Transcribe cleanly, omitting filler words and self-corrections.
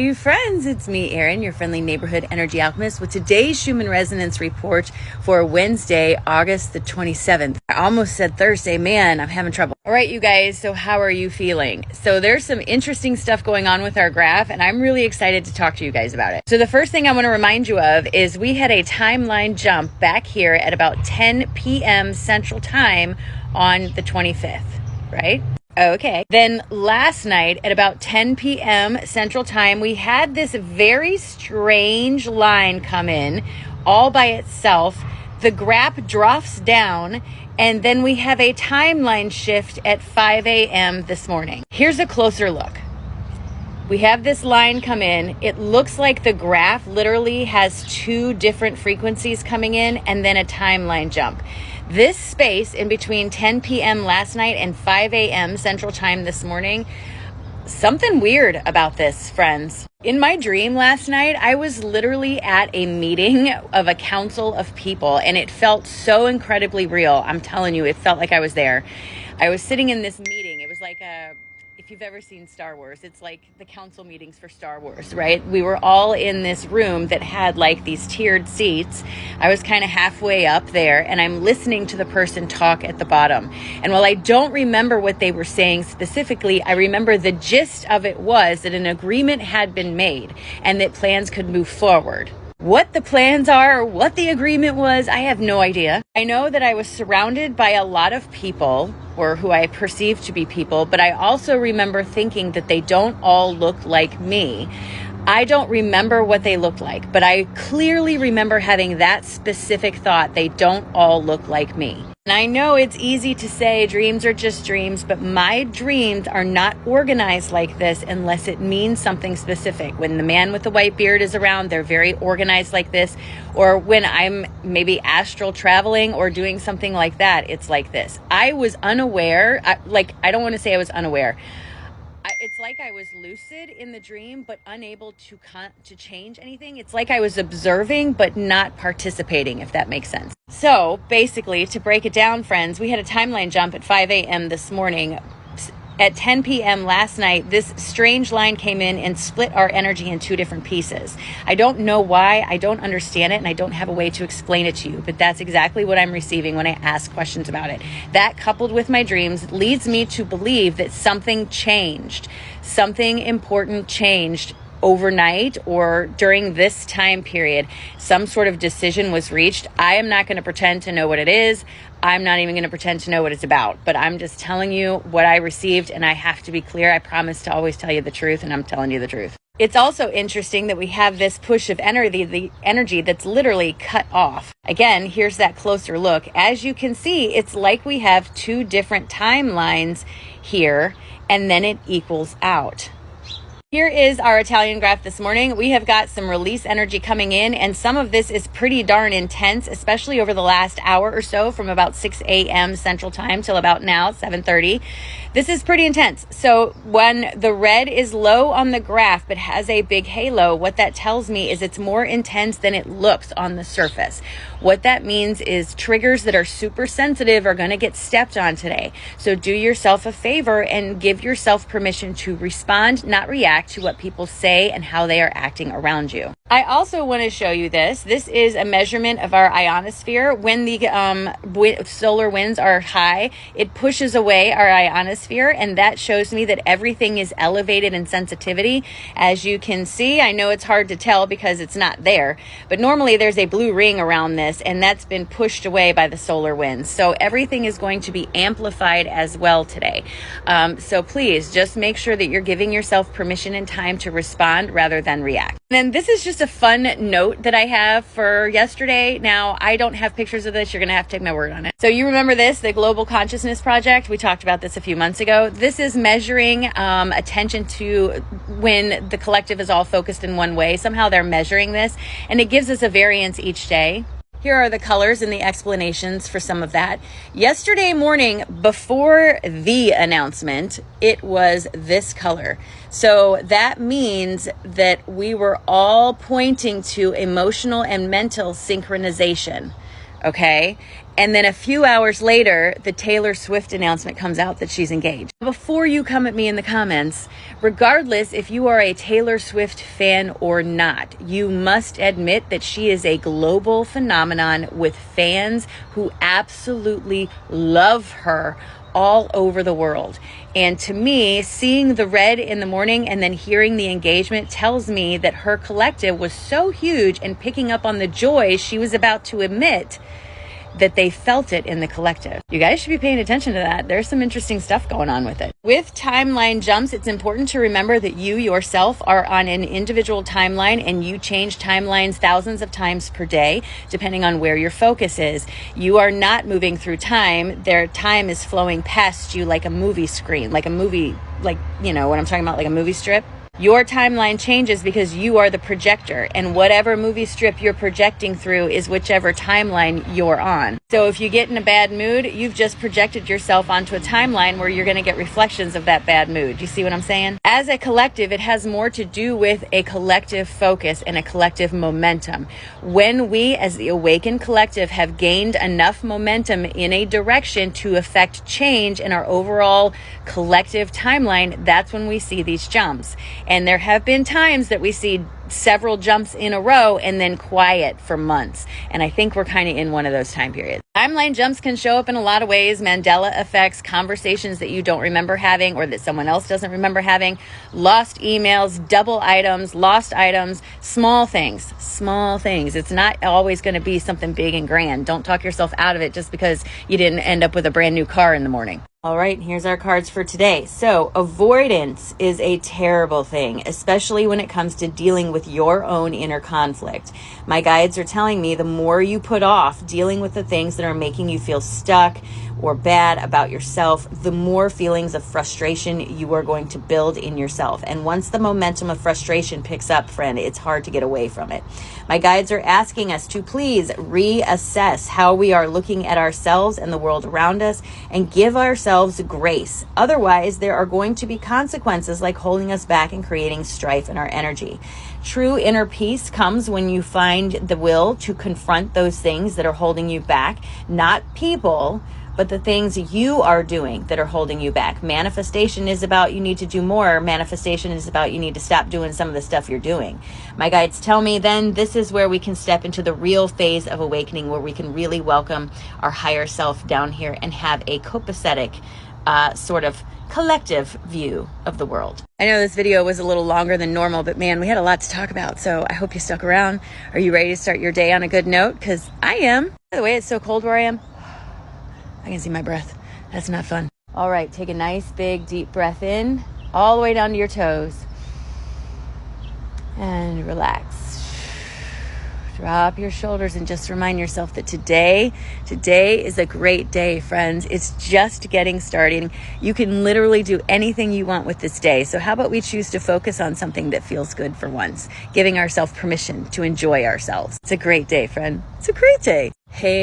Hey friends, it's me, Erin, your friendly neighborhood energy alchemist with today's Human Resonance Report for Wednesday, August the 27th. I almost said Thursday. Man, I'm having trouble. All right, you guys, so how are you feeling? So there's some interesting stuff going on with our graph, and I'm really excited to talk to you guys about it. So the first thing I want to remind you of is we had a timeline jump back here at about 10 p.m. Central Time on the 25th, right? Okay. Then last night at about 10 p.m. Central Time, we had this very strange line come in all by itself. The graph drops down, and then we have a timeline shift at 5 a.m. this morning. Here's a closer look. We have this line come in. It looks like the graph literally has two different frequencies coming in and then a timeline jump. This space in between 10 p.m. last night and 5 a.m. Central Time this morning, something weird about this, friends. In my dream last night, I was literally at a meeting of a council of people, and it felt so incredibly real. I'm telling you, it felt like I was there. I was sitting in this meeting. It was like if you've ever seen Star Wars, it's like the council meetings for Star Wars, right? We were all in this room that had like these tiered seats. I was kind of halfway up there, and I'm listening to the person talk at the bottom. And while I don't remember what they were saying specifically, I remember the gist of it was that an agreement had been made and that plans could move forward. What the plans are, or what the agreement was, I have no idea. I know that I was surrounded by a lot of people, or who I perceived to be people, but I also remember thinking that they don't all look like me. I don't remember what they looked like, but I clearly remember having that specific thought, they don't all look like me. And I know it's easy to say dreams are just dreams, but my dreams are not organized like this unless it means something specific. When the man with the white beard is around, they're very organized like this. Or when I'm maybe astral traveling or doing something like that, it's like this. I was unaware. I don't want to say I was unaware. It's like I was lucid in the dream, but unable to change anything. It's like I was observing, but not participating, if that makes sense. So basically, to break it down, friends, we had a timeline jump at 5 a.m. this morning. At 10 p.m. last night, this strange line came in and split our energy in two different pieces. I don't know why, I don't understand it, and I don't have a way to explain it to you, but that's exactly what I'm receiving when I ask questions about it. That, coupled with my dreams, leads me to believe that something changed. Something important changed overnight or during this time period. Some sort of decision was reached. I am not going to pretend to know what it is. I'm not even going to pretend to know what it's about, but I'm just telling you what I received, and I have to be clear. I promise to always tell you the truth, and I'm telling you the truth. It's also interesting that we have this push of energy, the energy that's literally cut off. Again, here's that closer look. As you can see, it's like we have two different timelines here, and then it equals out. Here is our Italian graph this morning. We have got some release energy coming in, and some of this is pretty darn intense, especially over the last hour or so from about 6 a.m. Central Time till about now, 7:30. This is pretty intense. So when the red is low on the graph but has a big halo, what that tells me is it's more intense than it looks on the surface. What that means is triggers that are super sensitive are going to get stepped on today. So do yourself a favor and give yourself permission to respond, not react to what people say and how they are acting around you. I also want to show you this. This is a measurement of our ionosphere. When the solar winds are high, it pushes away our ionosphere, and that shows me that everything is elevated in sensitivity. As you can see, I know it's hard to tell because it's not there, but normally there's a blue ring around this, and that's been pushed away by the solar winds. So everything is going to be amplified as well today. So please just make sure that you're giving yourself permission and time to respond rather than react. And this is just a fun note that I have for yesterday. Now, I don't have pictures of this. You're going to have to take my word on it. So you remember this, the Global Consciousness Project? We talked about this a few months ago. This is measuring attention to when the collective is all focused in one way. Somehow they're measuring this, and it gives us a variance each day. Here are the colors and the explanations for some of that. Yesterday morning, before the announcement, it was this color. So that means that we were all pointing to emotional and mental synchronization, Okay. And then a few hours later, the Taylor Swift announcement comes out that she's engaged. Before you come at me in the comments, regardless if you are a Taylor Swift fan or not, you must admit that she is a global phenomenon with fans who absolutely love her all over the world. And to me, seeing the red in the morning and then hearing the engagement tells me that her collective was so huge and picking up on the joy she was about to admit that they felt it in the collective. You guys should be paying attention to that. There's some interesting stuff going on with it. With timeline jumps, it's important to remember that you yourself are on an individual timeline and you change timelines thousands of times per day, depending on where your focus is. You are not moving through time. Their time is flowing past you like a movie screen, like a movie, like, you know what I'm talking about, like a movie strip. Your timeline changes because you are the projector, and whatever movie strip you're projecting through is whichever timeline you're on. So if you get in a bad mood, you've just projected yourself onto a timeline where you're going to get reflections of that bad mood. You see what I'm saying? As a collective, it has more to do with a collective focus and a collective momentum. When we, as the awakened collective, have gained enough momentum in a direction to affect change in our overall collective timeline, that's when we see these jumps. And there have been times that we see several jumps in a row and then quiet for months. And I think we're kind of in one of those time periods. Timeline jumps can show up in a lot of ways. Mandela effects, conversations that you don't remember having or that someone else doesn't remember having, lost emails, double items, lost items, small things. It's not always going to be something big and grand. Don't talk yourself out of it just because you didn't end up with a brand new car in the morning. All right, here's our cards for today. So avoidance is a terrible thing, especially when it comes to dealing with your own inner conflict. My guides are telling me the more you put off dealing with the things that are making you feel stuck or bad about yourself, the more feelings of frustration you are going to build in yourself. And once the momentum of frustration picks up, friend, it's hard to get away from it. My guides are asking us to please reassess how we are looking at ourselves and the world around us and give ourselves grace. Otherwise, there are going to be consequences like holding us back and creating strife in our energy. True inner peace comes when you find the will to confront those things that are holding you back, not people, but the things you are doing that are holding you back. Manifestation is about you need to do more. Manifestation is about you need to stop doing some of the stuff you're doing. My guides tell me then this is where we can step into the real phase of awakening, where we can really welcome our higher self down here and have a copacetic sort of collective view of the world. I know this video was a little longer than normal, but man, we had a lot to talk about. So I hope you stuck around. Are you ready to start your day on a good note? Because I am. By the way, it's so cold where I am. I can see my breath. That's not fun. All right, take a nice big deep breath in all the way down to your toes and relax. Drop your shoulders and just remind yourself that today is a great day, friends. It's just getting started. You can literally do anything you want with this day. So how about we choose to focus on something that feels good for once, giving ourselves permission to enjoy ourselves. It's a great day, friend. It's a great day. Hey.